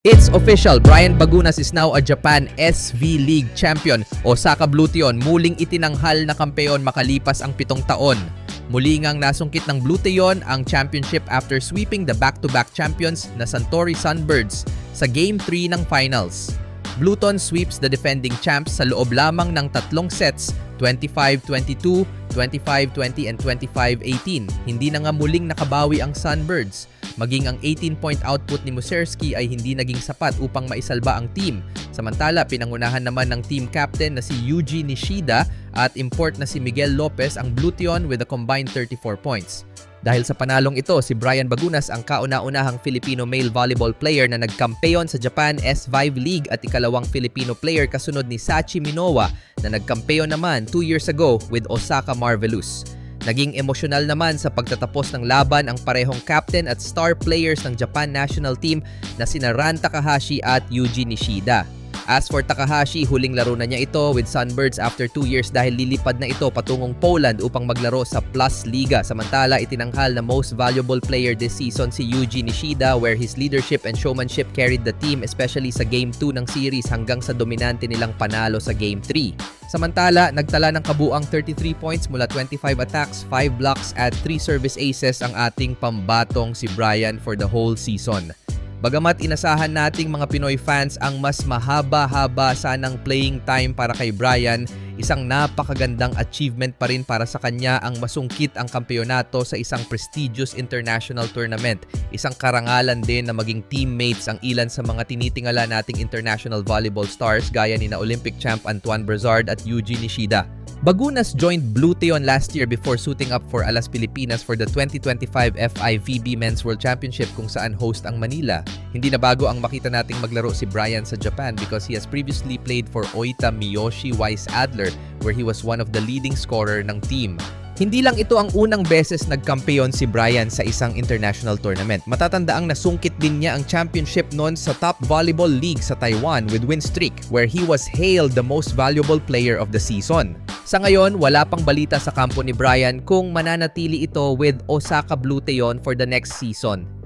It's official, Brian Bagunas is now a Japan SV League champion. Osaka Blution muling itinanghal na kampeon makalipas ang 7 taon. Muli ngang nasungkit ng Blution ang championship after sweeping the back-to-back champions na Suntory Sunbirds sa Game 3 ng finals. Bluton sweeps the defending champs sa loob lamang ng 3 sets, 25-22, 25-20 and 25-18. Hindi na nga muling nakabawi ang Sunbirds. Maging ang 18-point output ni Muserski ay hindi naging sapat upang maisalba ang team. Samantala, pinangunahan naman ng team captain na si Yuji Nishida at import na si Miguel Lopez ang Blution with a combined 34 points. Dahil sa panalong ito, si Brian Bagunas ang kauna-unahang Filipino male volleyball player na nagkampeon sa Japan S5 League at ikalawang Filipino player kasunod ni Sachi Minowa na nagkampeon naman 2 years ago with Osaka Marvelous. Naging emosyonal naman sa pagtatapos ng laban ang parehong captain at star players ng Japan national team na sina Ran Takahashi at Yuji Nishida. As for Takahashi, huling laro na niya ito with Sunbirds after 2 years dahil lilipad na ito patungong Poland upang maglaro sa Plus Liga. Samantala, itinanghal na most valuable player this season si Yuji Nishida where his leadership and showmanship carried the team especially sa Game 2 ng series hanggang sa dominante nilang panalo sa Game 3. Samantala, nagtala ng kabuang 33 points mula 25 attacks, 5 blocks at 3 service aces ang ating pambatong si Brian for the whole season. Bagamat inasahan nating mga Pinoy fans ang mas mahaba-haba sanang playing time para kay Brian, isang napakagandang achievement pa rin para sa kanya ang masungkit ang kampeonato sa isang prestigious international tournament. Isang karangalan din na maging teammates ang ilan sa mga tinitingala nating international volleyball stars gaya ni na Olympic champ Antoine Brazard at Yuji Nishida. Bagunas joined Blution last year before suiting up for Alas Pilipinas for the 2025 FIVB Men's World Championship kung saan host ang Manila. Hindi na bago ang makita nating maglaro si Brian sa Japan because he has previously played for Oita Miyoshi Weiss Adler where he was one of the leading scorer ng team. Hindi lang ito ang unang beses nagkampeon si Brian sa isang international tournament. Matatandaang nasungkit din niya ang championship noon sa Top Volleyball League sa Taiwan with win streak where he was hailed the most valuable player of the season. Sa ngayon, wala pang balita sa kampo ni Brian kung mananatili ito with Osaka Blution for the next season.